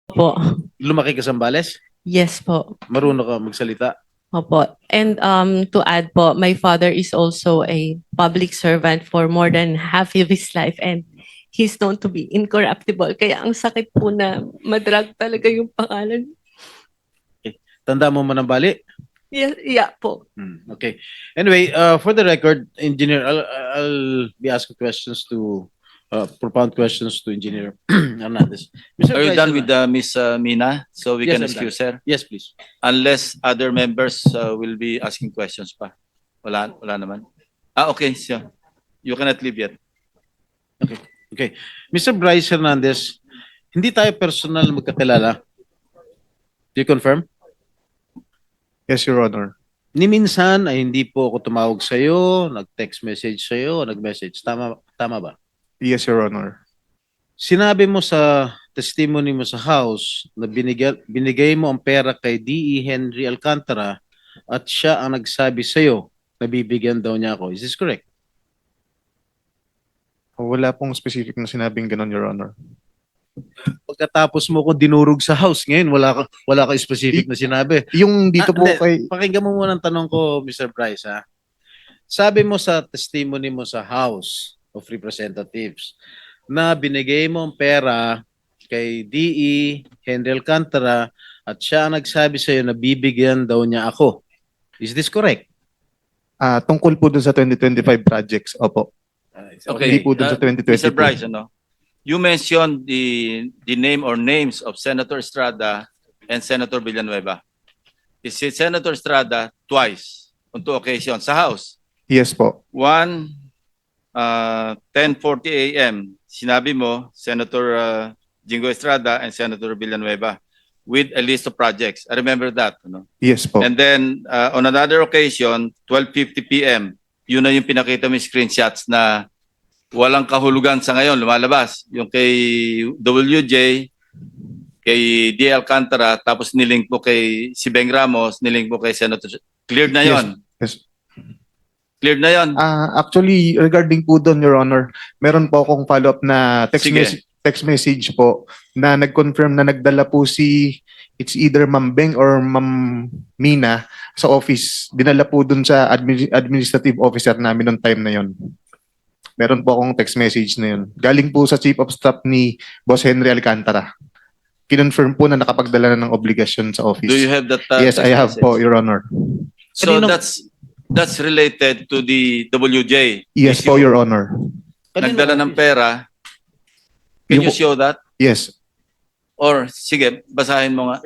Po. Lumaki ka sa Zambales? Yes po. Marunong ka magsalita? Opo. And to add po, my father is also a public servant for more than half of his life and he's known to be incorruptible. Kaya ang sakit po na madrag talaga yung pangalan. Tanda mo Manambali? Yeah po. Okay. Anyway, for the record, Engineer, I'll be asking questions to, propound questions to Engineer Hernandez. Mr. Are you Bryce done with Hernandez. Miss Mina? So we Yes, can I'm excuse her? Yes, please. Unless other members will be asking questions pa. Wala naman. Okay, so you cannot leave yet. Okay. Mr. Bryce Hernandez, hindi tayo personal magkakilala. Do you confirm? Yes, Your Honor. Ni minsan ay hindi po ako tumawag sa iyo, nag-text message sa iyo, nag-message. Tama ba? Yes, Your Honor. Sinabi mo sa testimony mo sa house na binigay mo ang pera kay D.E. Henry Alcantara at siya ang nagsabi sa iyo na bibigyan daw niya ako. Is this correct? Wala pong specific na sinabing ganun, Your Honor. Pagkatapos mo ko dinurog sa house ngayon, wala ka specific na sinabi. Yung dito po Hindi. kay... Pakinggan mo muna ang tanong ko, Mr. Bryce, ha? Sabi mo sa testimony mo sa House of Representatives na binigay mo ang pera kay D.E. Henry Alcantara at siya ang nagsabi sa iyo na bibigyan daw niya ako. Is this correct? Tungkol po dun sa 2025 projects, opo. Okay. Hindi po dun sa 2022. Mr. Bryce, you mentioned the name or names of Senator Estrada and Senator Villanueva. Is it Senator Estrada twice on two occasions sa House? Yes po. One, 10:40 a.m. Sinabi mo, Senator Jingo Estrada and Senator Villanueva with a list of projects. I remember that. Yes po. And then on another occasion, 12:50 p.m., yun na yung pinakita mo yung screenshots na walang kahulugan sa ngayon, lumalabas. Yung kay WJ, kay D. Alcantara, tapos nilink po kay si Beng Ramos, nilink po kay Senator. Cleared na yon. Yes. Cleared na yon. Actually, regarding po doon, Your Honor, meron po akong follow-up na text message po na nag-confirm na nagdala po it's either Ma'am Beng or Ma'am Mina sa office. Dinala po doon sa administrative officer namin noong time na yon. Meron po akong text message na yun. Galing po sa Chief of Staff ni Boss Henry Alcantara. Kinonfirm po na nakapagdala na ng obligasyon sa office. Do you have that? Yes, I have po, Your Honor. So Kanino- that's related to the WJ. Yes po, Your Honor. Nagdala ng pera. Can you show that? Yes. Or, sige, basahin mo nga.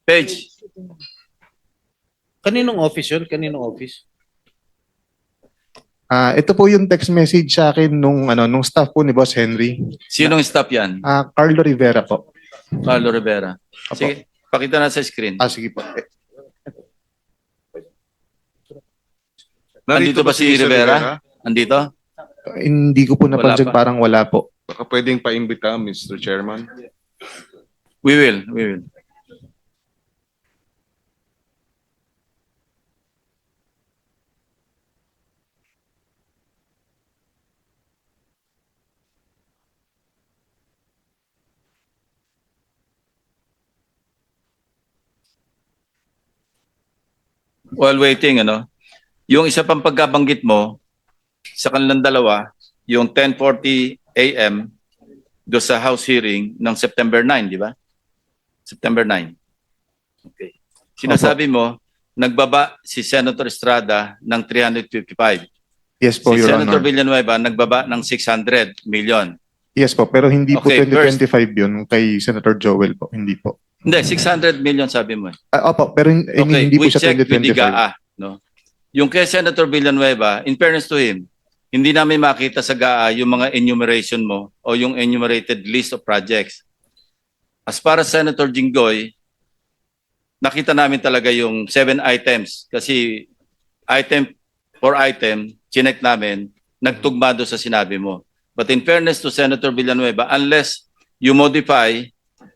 Page. Kaninong office yun? Kaninong office? Ito po yung text message sa akin nung staff po ni Boss Henry. Sinong staff yan? Carlo Rivera po. Carlo Rivera. Apo. Sige, pakita na sa screen. Sige po. Andito ba si Rivera? Andito? Hindi ko po napansin, Wala pa. parang wala po. Baka pwedeng paimbita, Mr. Chairman. We will. While waiting, yung isa pang pagkabanggit mo sa kanilang dalawa, yung 10:40 a.m. do sa House hearing ng September 9, di ba? September 9. Okay. Sinasabi mo, nagbaba si Senator Estrada ng 355. Yes po, Si Your Senator Honor. Villanueva nagbaba ng 600 million. Yes po, pero hindi po Okay, 2025 yun kay Senator Joel po. Hindi po. Hindi, 600 million sabi mo. Opo, pero Okay, hindi po we siya check with the 2025. GAA. No? Yung kay Senator Villanueva, in fairness to him, hindi namin makita sa GAA yung mga enumeration mo o yung enumerated list of projects. As para Senator Jinggoy, nakita namin talaga yung 7 items kasi item for item, chinek namin, nagtugma doon sa sinabi mo. But in fairness to Senator Villanueva, unless you modify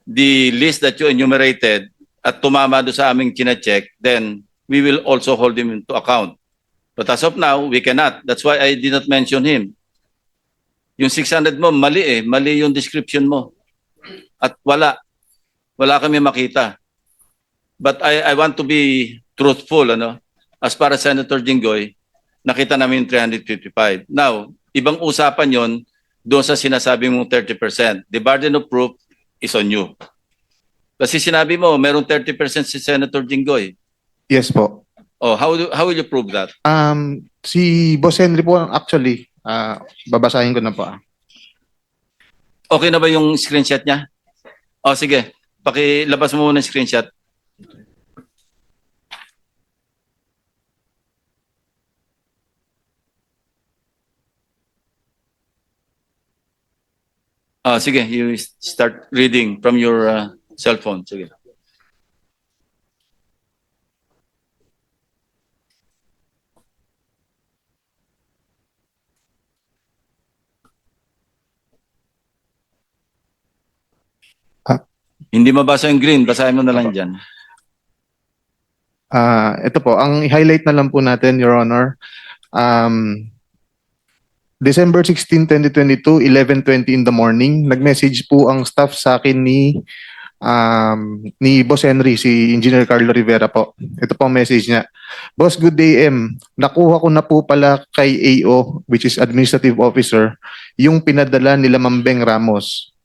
the list that you enumerated at tumama doon sa aming chinecheck, then we will also hold him into account. But as of now, we cannot. That's why I did not mention him. Yung 600 mo, mali eh. Mali yung description mo. At wala kami makita. But I want to be truthful, ano? As para Senator Jinggoy, nakita namin yung 355. Now, ibang usapan yon doon sa sinasabi mong 30%. The burden of proof is on you. Kasi sinabi mo, merong 30% si Senator Jinggoy. Yes po. Oh, how will you prove that? Si Boss Henry po actually, babasahin ko na po. Okay na ba yung screenshot niya? Oh, sige. Pakilabas mo muna yung screenshot. Sige, you start reading from your cell phone. Sige. Hindi mabasa yung green, basahin mo na lang dyan. Ito po, ang highlight na lang po natin, Your Honor. December 16, 2022, 11:20 in the morning, nag-message po ang staff sa akin ni Boss Henry, si Engineer Carlo Rivera po. Ito po ang message niya. Boss, good day, M. Nakuha ko na po pala kay AO, which is Administrative Officer, yung pinadala nila Mambeng Ramos.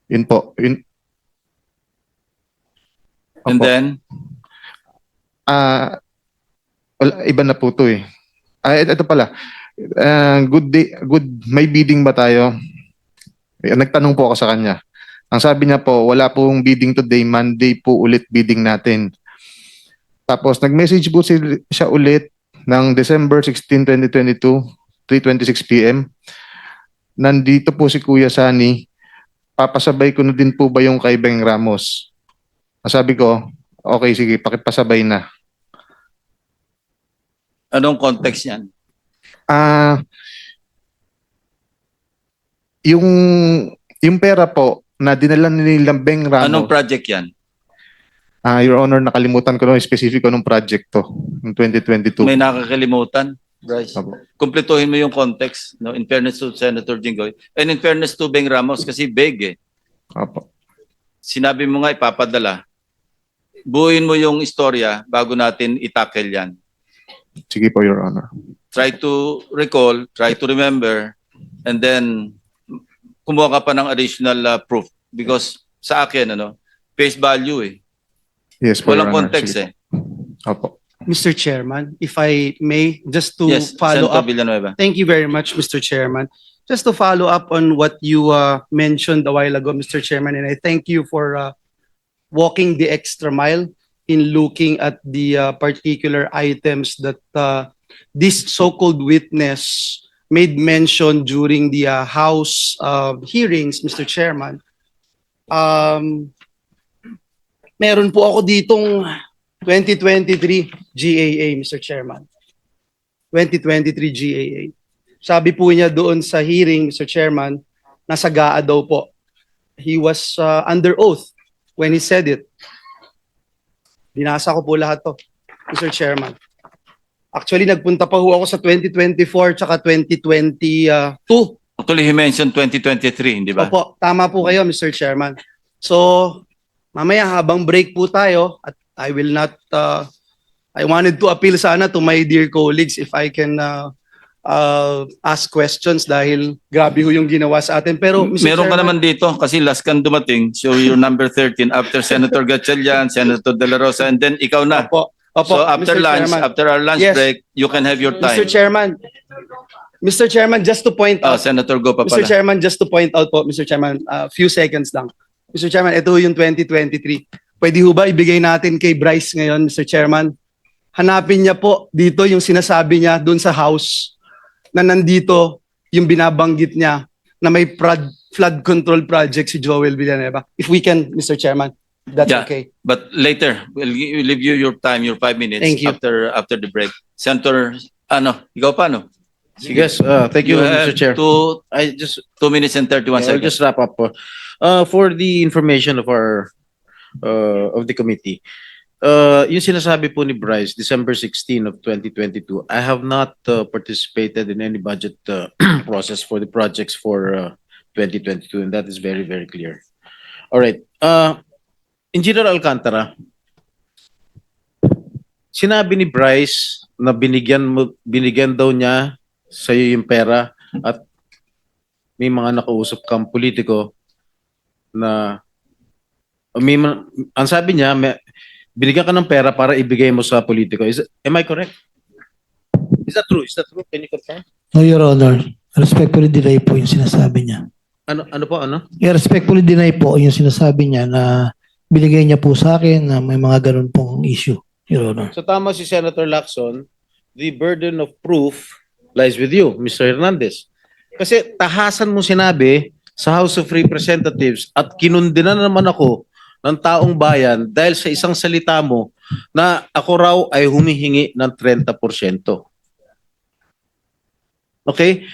Yun po. Yun. And Opo. then, Wala, iba na po to eh. Ito pala. Good day, may bidding ba tayo? Nagtanong po ako sa kanya. Ang sabi niya po, wala pong bidding today, Monday po ulit bidding natin. Tapos nag-message po siya ulit ng December 16, 2022, 3:26 p.m. Nandito po si Kuya Sani. Papasabay ko na din po ba yung kay Beng Ramos? Sabi ko, okay, sige, pakipasabay na. anong context yan? Yung pera po na dinala nila Beng Ramos. Anong project yan? Your Honor, nakalimutan ko na specific anong project to, ng 2022. May nakakalimutan, Bryce. Opo. Kumpletuhin mo yung context, no? In fairness to Senator Jinggoy. And in fairness to Beng Ramos, kasi big eh. Opo. Sinabi mo nga ipapadala. Buuin mo yung istorya bago natin itackle yan. Sige po, Your Honor. Try to recall, try to remember, and then kumuha ka pa ng additional proof. Because sa akin, face value eh. Yes po, Walang Your Honor. context Sige. eh. Opo. Mr. Chairman, if I may, just to Yes, follow Senator up. Villanueva. Thank you very much, Mr. Chairman. Just to follow up on what you mentioned a while ago, Mr. Chairman, and I thank you for walking the extra mile in looking at the particular items that this so-called witness made mention during the House hearings, Mr. Chairman. Meron po ako ditong 2023 GAA, Mr. Chairman. 2023 GAA. Sabi po niya doon sa hearing, Mr. Chairman, nasa GAA daw po. He was under oath when he said it. Binasa ko po lahat to, Mr. Chairman. Actually, nagpunta pa ho ako sa 2024 tsaka 2022. Actually, he mentioned 2023, hindi ba? Opo, tama po kayo, Mr. Chairman. So, mamaya habang break po tayo, at I will not, I wanted to appeal sana to my dear colleagues if I can ask questions dahil grabe ho yung ginawa sa atin. Pero, Mr. Meron ka Chairman, naman dito kasi last kang dumating. So you're number 13 after Senator Gatchalian, Senator De La Rosa, and then ikaw na. Opo, opo, So after Mr. lunch, Chairman. after our lunch Yes. break, you can have your time. Mr. Chairman, just to point out, Senator, go pa Mr. pala. Chairman, just to point out po, Mr. Chairman, few seconds lang. Mr. Chairman, ito yung 2023. Pwede ho ba ibigay natin kay Bryce ngayon, Mr. Chairman? Hanapin niya po dito yung sinasabi niya doon sa House na nandito yung binabanggit niya na may flood control project si Joel Villanueva. If we can, Mr. Chairman, that's Yeah. okay. But later, we'll leave you your time, your 5 minutes Thank you. after the break. Senator, ikaw pa, no? Yes, thank you, Mr. Chair. I just 2 minutes and 31 I'll seconds. just wrap up. For the information of our of the committee, yung sinasabi po ni Bryce, December 16 of 2022, I have not participated in any budget process for the projects for 2022, and that is very, very clear. All right. Engineer Alcantara, sinabi ni Bryce na binigyan daw niya sa iyo yung pera at may mga nakausap kang politiko na ang sabi niya, binigyan ka ng pera para ibigay mo sa politiko. Am I correct? Is that true? Is that true? Can you confirm? No, Your Honor. Respectfully deny po yung sinasabi niya. Ano po? Respectfully deny po yung sinasabi niya na binigay niya po sa akin na may mga ganun pong issue, Your Honor. So tama si Senator Lacson, the burden of proof lies with you, Mr. Hernandez. Kasi tahasan mo sinabi sa House of Representatives at kinundina naman ako ng taong bayan dahil sa isang salita mo na ako raw ay humihingi ng 30%. Okay?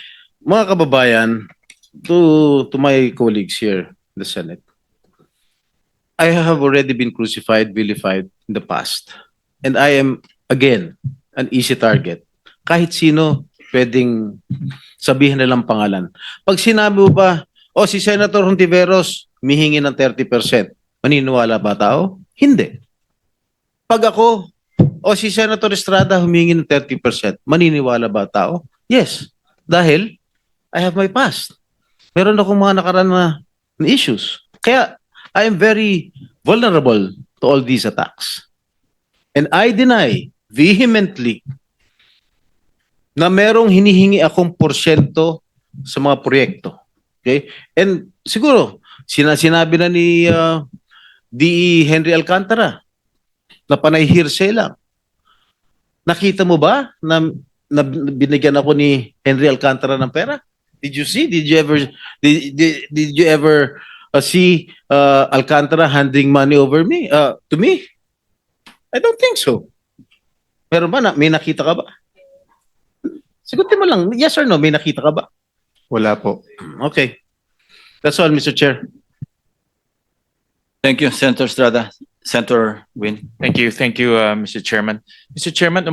Mga kababayan, to my colleagues here in the Senate, I have already been crucified, vilified in the past. And I am, again, an easy target. Kahit sino pwedeng sabihin nilang pangalan. Pag sinabi mo ba, si Senator Hontiveros humihingi ng 30%, maniniwala ba tao? Hindi. Pag ako, si Senator Estrada humihingi ng 30%, maniniwala ba tao? Yes. Dahil I have my past. Meron akong mga nakaraan na issues. Kaya I am very vulnerable to all these attacks. And I deny vehemently na merong hinihingi akong porsyento sa mga proyekto. Okay? And siguro, sinabi na ni DE Henry Alcantara na panay hearsay lang. Nakita mo ba na binigyan ako ni Henry Alcantara ng pera? Did you see? Did you ever see Alcantara handing money over me to me? I don't think so. Pero ba may nakita ka ba? Sigutin mo lang, yes or no, may nakita ka ba? Wala po. Okay. That's all, Mr. Chair. Thank you, Senator Estrada. Senator Win. Thank you, Mr. Chairman. Mr. Chairman,